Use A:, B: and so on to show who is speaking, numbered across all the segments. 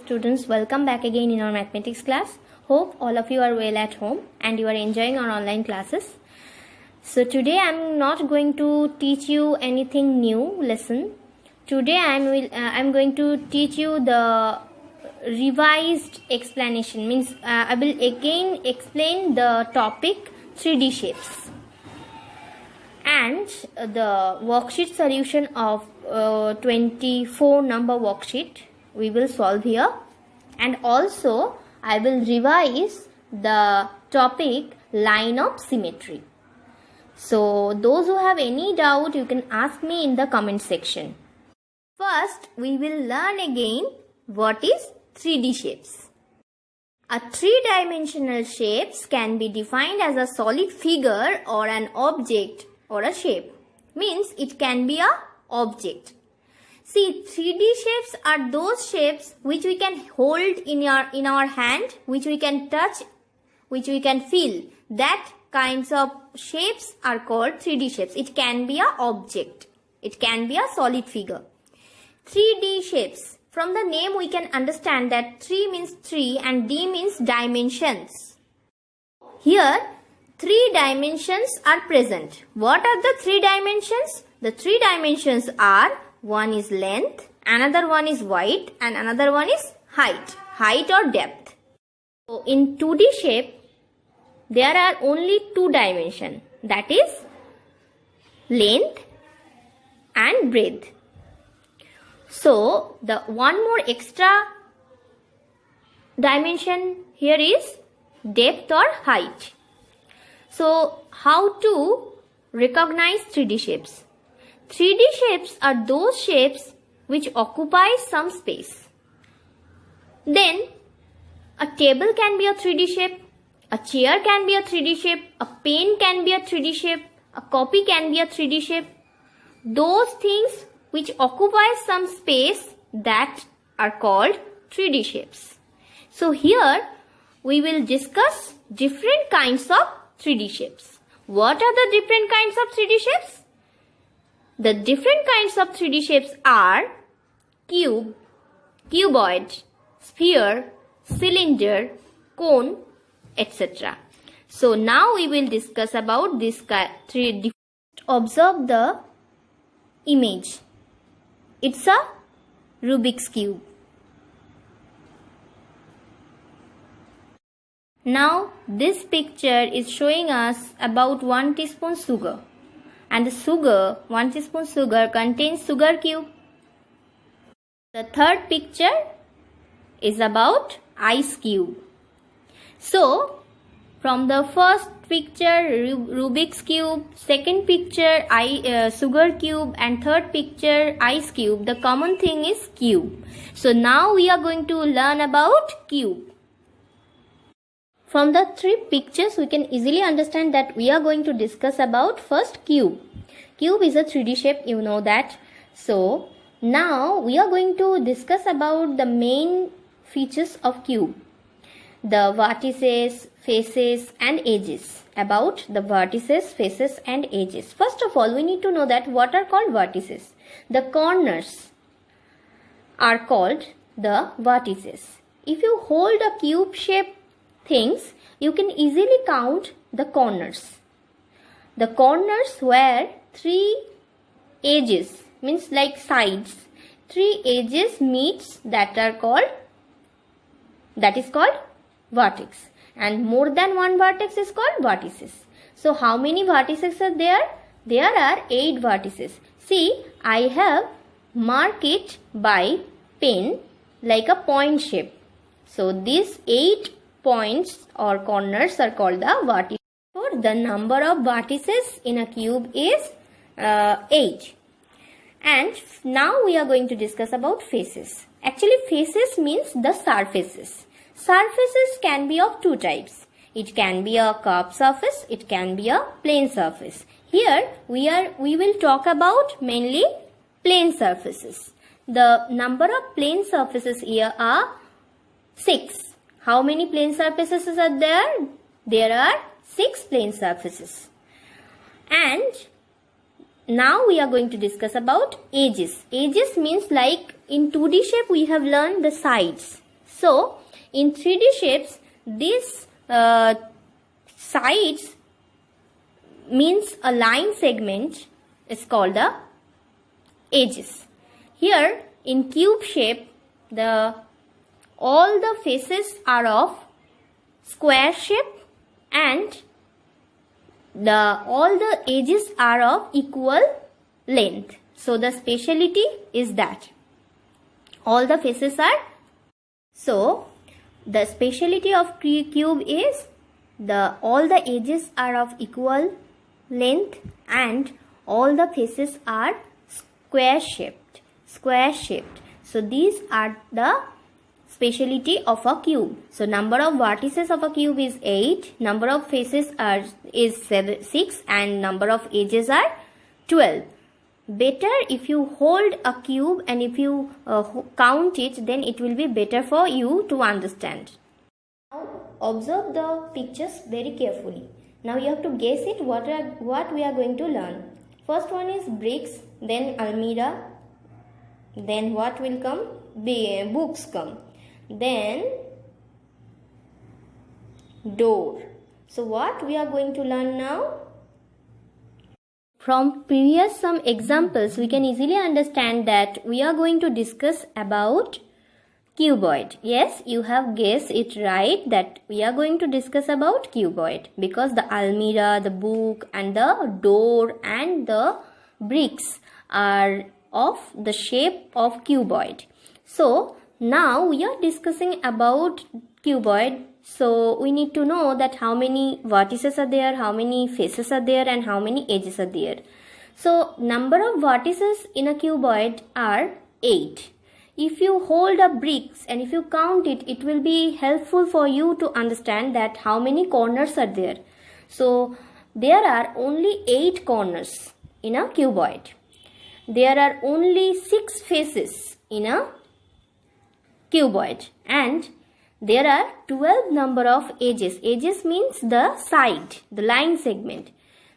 A: Students, welcome back again in our mathematics class. Hope all of you are well at home and you are enjoying our online classes. So today I am not going to teach you anything new lesson. Today I am going to teach you the revised explanation. Means I will again explain the topic 3D shapes and the worksheet solution of 24 number worksheet we will solve here, and also I will revise the topic line of symmetry. So those who have any doubt, you can ask me in the comment section. First, we will learn again what is 3D shapes. A three-dimensional shapes can be defined as a solid figure or an object or a shape. Means it can be a object. See, 3D shapes are those shapes which we can hold in our hand, which we can touch, which we can feel. That kinds of shapes are called 3D shapes. It can be a object. It can be a solid figure. 3D shapes. From the name we can understand that 3 means 3 and D means dimensions. Here 3 dimensions are present. What are the 3 dimensions? The 3 dimensions are: one is length, another one is width, and another one is height or depth. So in 2D shape, there are only 2 dimensions, that is length and breadth. So the one more extra dimension here is depth or height. So how to recognize 3D shapes? 3D shapes are those shapes which occupy some space. Then a table can be a 3D shape, a chair can be a 3D shape, a pen can be a 3D shape, a copy can be a 3D shape. Those things which occupy some space, that are called 3D shapes. So here we will discuss different kinds of 3D shapes. What are the different kinds of 3D shapes? The different kinds of 3D shapes are cube, cuboid, sphere, cylinder, cone, etc. So now we will discuss about this 3D. Observe the image. It's a Rubik's cube. Now this picture is showing us about 1 teaspoon sugar. And the sugar, 1 teaspoon sugar contains sugar cube. The third picture is about ice cube. So, from the first picture Rubik's cube, second picture sugar cube, and third picture ice cube, the common thing is cube. So now we are going to learn about cube. From the 3 pictures, we can easily understand that we are going to discuss about first cube. Cube is a 3D shape, you know that. So, now we are going to discuss about the main features of cube. The vertices, faces and edges. About the vertices, faces and edges. First of all, we need to know that what are called vertices. The corners are called the vertices. If you hold a cube shape things, you can easily count the corners. The corners where 3 edges, means like sides, 3 edges meets, that is called vertex, and more than one vertex is called vertices. So how many vertices are there? There are 8 vertices. See, I have marked it by pen like a point shape. So these 8 points or corners are called the vertices. So the number of vertices in a cube is 8. And now we are going to discuss about faces. Actually, faces means the surfaces. Surfaces can be of 2 types. It can be a curved surface, it can be a plane surface. Here we will talk about mainly plane surfaces. The number of plane surfaces here are 6. How many plane surfaces are there? There are 6 plane surfaces. And now we are going to discuss about edges. Edges means like in 2D shape we have learned the sides. So in 3D shapes, these sides means a line segment is called the edges. Here in cube shape, all the faces are of square shape and all the edges are of equal length. So the speciality is that all the faces are. So the speciality of cube is all the edges are of equal length and all the faces are square shaped. So these are the speciality of a cube. So number of vertices of a cube is 8, number of faces is 6 and number of edges are 12. Better if you hold a cube and if you count it, then it will be better for you to understand. Now observe the pictures very carefully. Now you have to guess it what we are going to learn. First one is bricks, then almirah, then what will come? Books come, then door. So what we are going to learn now? From previous some examples, we can easily understand that we are going to discuss about cuboid. Yes, you have guessed it right that we are going to discuss about cuboid because the almirah, the book and the door and the bricks are of the shape of cuboid. So now we are discussing about cuboid. So we need to know that how many vertices are there, how many faces are there and how many edges are there. So number of vertices in a cuboid are 8. If you hold a bricks and if you count it, it will be helpful for you to understand that how many corners are there. So there are only 8 corners in a cuboid. There are only 6 faces in a cuboid and there are 12 number of edges. Edges means the side, the line segment.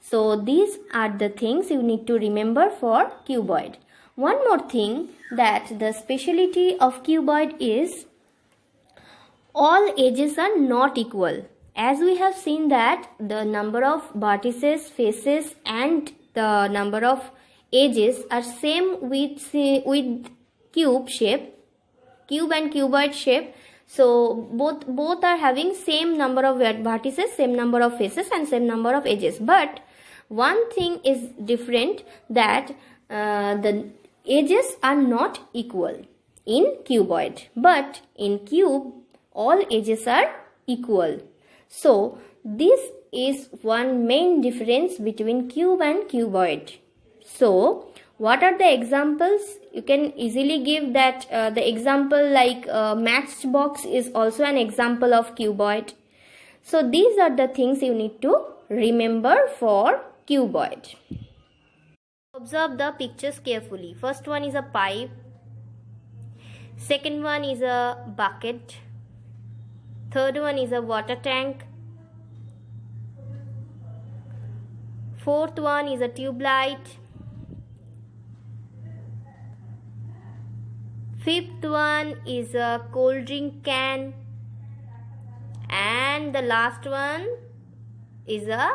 A: So these are the things you need to remember for cuboid. One more thing, that the speciality of cuboid is all edges are not equal. As we have seen that the number of vertices, faces and the number of edges are same with cube shape, cube and cuboid shape. So both are having same number of vertices, same number of faces and same number of edges. But one thing is different, that the edges are not equal in cuboid, but in cube all edges are equal. So this is one main difference between cube and cuboid. So what are the examples? You can easily give that the example like matchbox is also an example of cuboid. So these are the things you need to remember for cuboid. Observe the pictures carefully. First one is a pipe. Second one is a bucket. Third one is a water tank. Fourth one is a tube light. Fifth one is a cold drink can. And the last one is a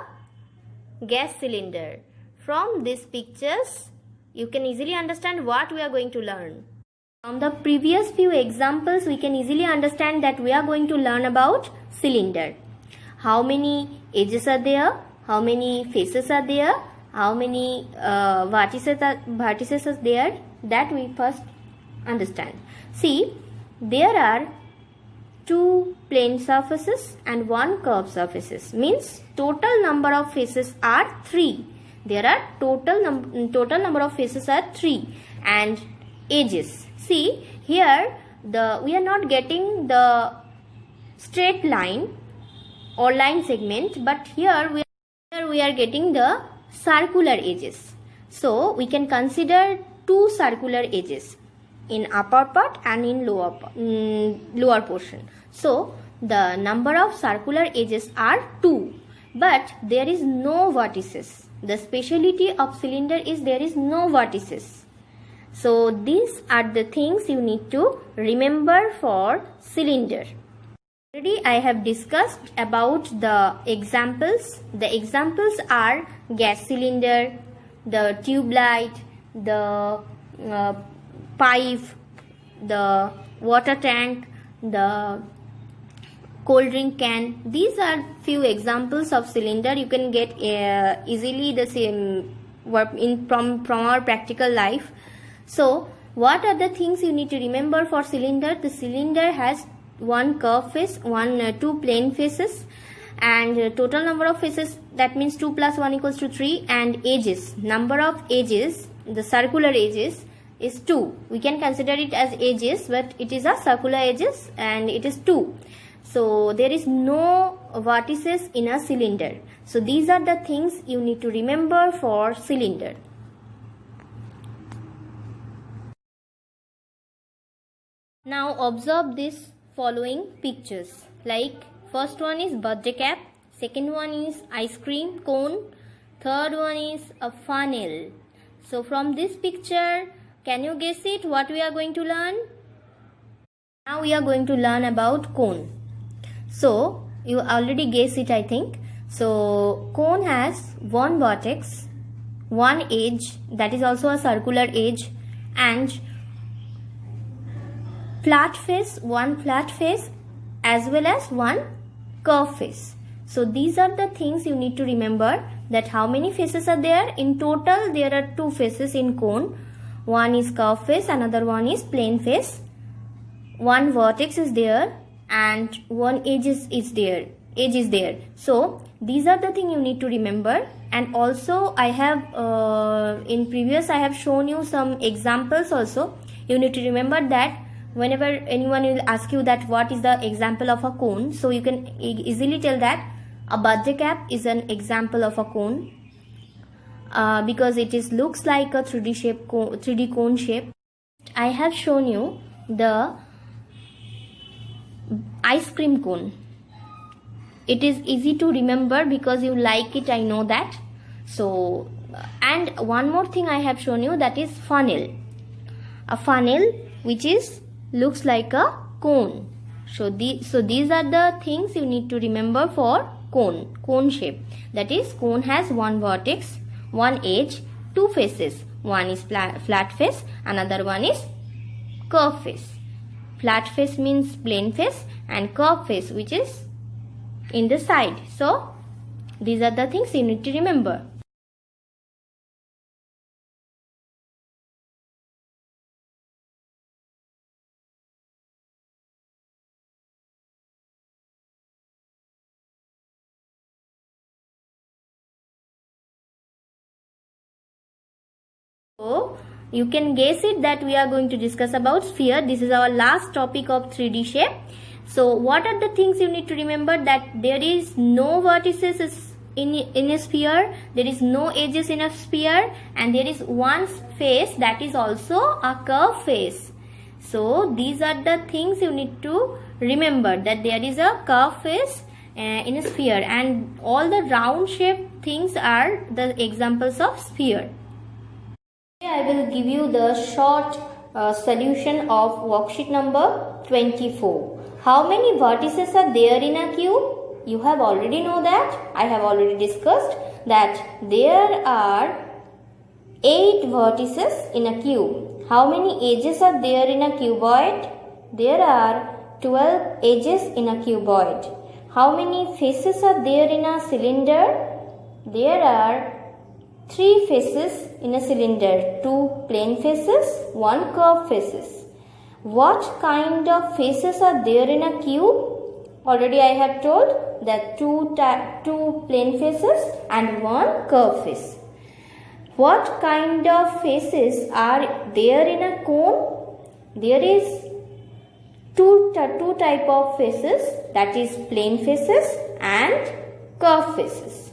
A: gas cylinder. From these pictures, you can easily understand what we are going to learn. From the previous few examples, we can easily understand that we are going to learn about cylinder. How many edges are there? How many faces are there? How many vertices are there? That we first understand. See, there are 2 plane surfaces and 1 curved surfaces. Means total number of faces are 3. There are total number of faces are 3 and edges. See here we are not getting the straight line or line segment, but here we are getting the circular edges. So we can consider 2 circular edges in upper part and in lower portion. So the number of circular edges are 2, but there is no vertices. The speciality of cylinder is there is no vertices. So these are the things you need to remember for cylinder. Already I have discussed about the examples. The examples are gas cylinder, the tube light, the pipe, the water tank, the cold drink can. These are few examples of cylinder. You can get easily the same from our practical life. So what are the things you need to remember for cylinder? The cylinder has one curve face, two plane faces, and total number of faces, that means 2 plus 1 equals to 3, and edges, number of edges, the circular edges is 2. We can consider it as edges, but it is a circular edges and it is 2. So there is no vertices in a cylinder. So these are the things you need to remember for cylinder. Now observe this following pictures. Like first one is birthday cap, second one is ice cream cone, third one is a funnel. So from this picture, can you guess it what we are going to learn? Now we are going to learn about cone. So you already guessed it, I think. So cone has one vertex, one edge, that is also a circular edge, and flat face, one flat face as well as one curve face. So these are the things you need to remember, that how many faces are there. In total there are 2 faces in cone. One is curve face, another one is plane face. One vertex is there and one edge is there. So these are the things you need to remember. And also I have in previous I have shown you some examples also. You need to remember that whenever anyone will ask you that what is the example of a cone, so you can easily tell that a birthday cap is an example of a cone, because it is looks like a 3D cone shape. I have shown you the ice cream cone. It is easy to remember because you like it, I know that. So, and one more thing I have shown you, that is funnel. A funnel which is looks like a cone. So these are the things you need to remember for cone shape. That is, cone has one vertex, one edge, 2 faces. One is flat face, another one is curve face. Flat face means plane face, and curve face which is in the side. So these are the things you need to remember. So you can guess it that we are going to discuss about sphere. This is our last topic of 3D shape. So what are the things you need to remember? That there is no vertices in a sphere, there is no edges in a sphere, and there is one face that is also a curve face. So these are the things you need to remember, that there is a curve face in a sphere, and all the round shape things are the examples of sphere. I will give you the short solution of worksheet number 24. How many vertices are there in a cube? You have already know that. I have already discussed that there are 8 vertices in a cube. How many edges are there in a cuboid? There are 12 edges in a cuboid. How many faces are there in a cylinder? There are 3 faces in a cylinder, 2 plane faces, 1 curve faces. What kind of faces are there in a cube? Already I have told that 2 plane faces and 1 curve face. What kind of faces are there in a cone? There is two type of faces, that is plane faces and curve faces.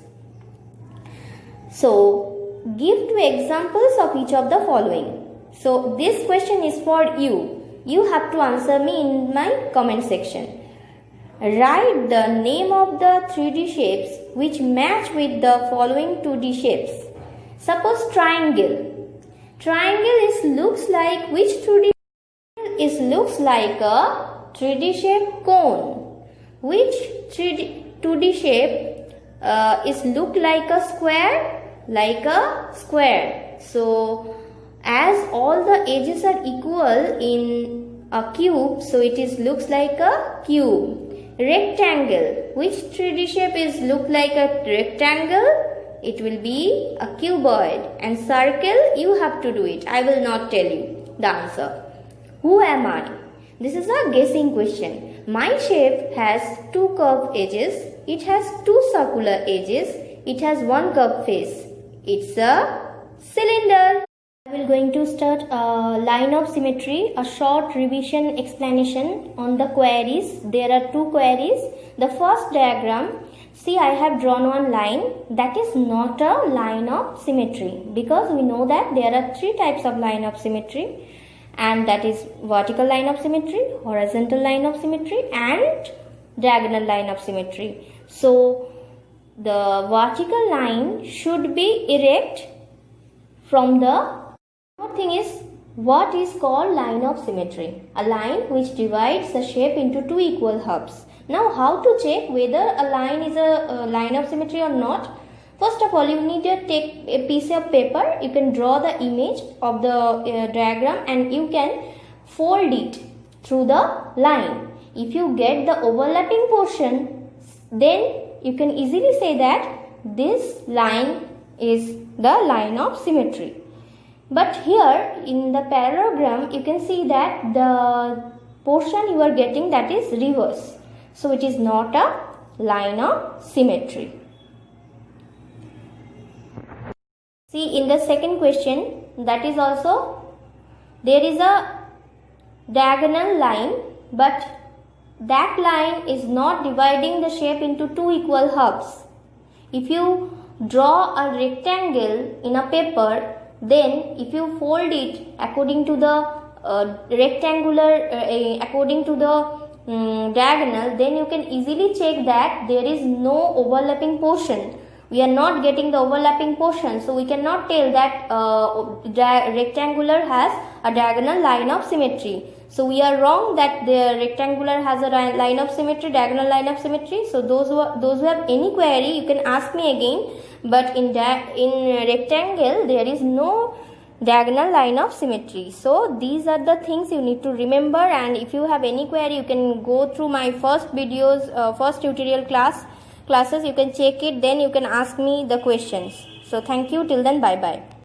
A: So give 2 examples of each of the following. So this question is for you. You have to answer me in my comment section. Write the name of the 3D shapes which match with the following 2D shapes. Suppose triangle. Triangle is looks like which 3D is looks like a 3D shaped cone. Which 2D shape is look like a square? Like a square. So as all the edges are equal in a cube, so it is looks like a cube. Rectangle. Which 3D shape is look like a rectangle? It will be a cuboid. And circle, you have to do it. I will not tell you the answer. Who am I? This is a guessing question. My shape has two curved edges. It has two circular edges. It has one curved face. It's a cylinder. I will going to start a line of symmetry, a short revision explanation on the queries. There are two queries. The first diagram, see I have drawn one line. That is not a line of symmetry because we know that there are three types of line of symmetry, and that is vertical line of symmetry, horizontal line of symmetry and diagonal line of symmetry. So the vertical line should be erect from the one thing is what is called line of symmetry, a line which divides the shape into two equal halves. Now how to check whether a line is a line of symmetry or not? First of all, you need to take a piece of paper. You can draw the image of the diagram and you can fold it through the line. If you get the overlapping portion, then you can easily say that this line is the line of symmetry. But here in the parallelogram, you can see that the portion you are getting, that is reverse. So it is not a line of symmetry. See in the second question, that is also there is a diagonal line, but that line is not dividing the shape into two equal halves. If you draw a rectangle in a paper, then if you fold it according to the rectangular, according to the diagonal, then you can easily check that there is no overlapping portion. We are not getting the overlapping portion, so we cannot tell that rectangular has a diagonal line of symmetry. So we are wrong that the rectangular has a line of symmetry, diagonal line of symmetry. So those who have any query, you can ask me again. But in rectangle, there is no diagonal line of symmetry. So these are the things you need to remember. And if you have any query, you can go through my first videos, first tutorial classes. You can check it. Then you can ask me the questions. So thank you. Till then, bye bye.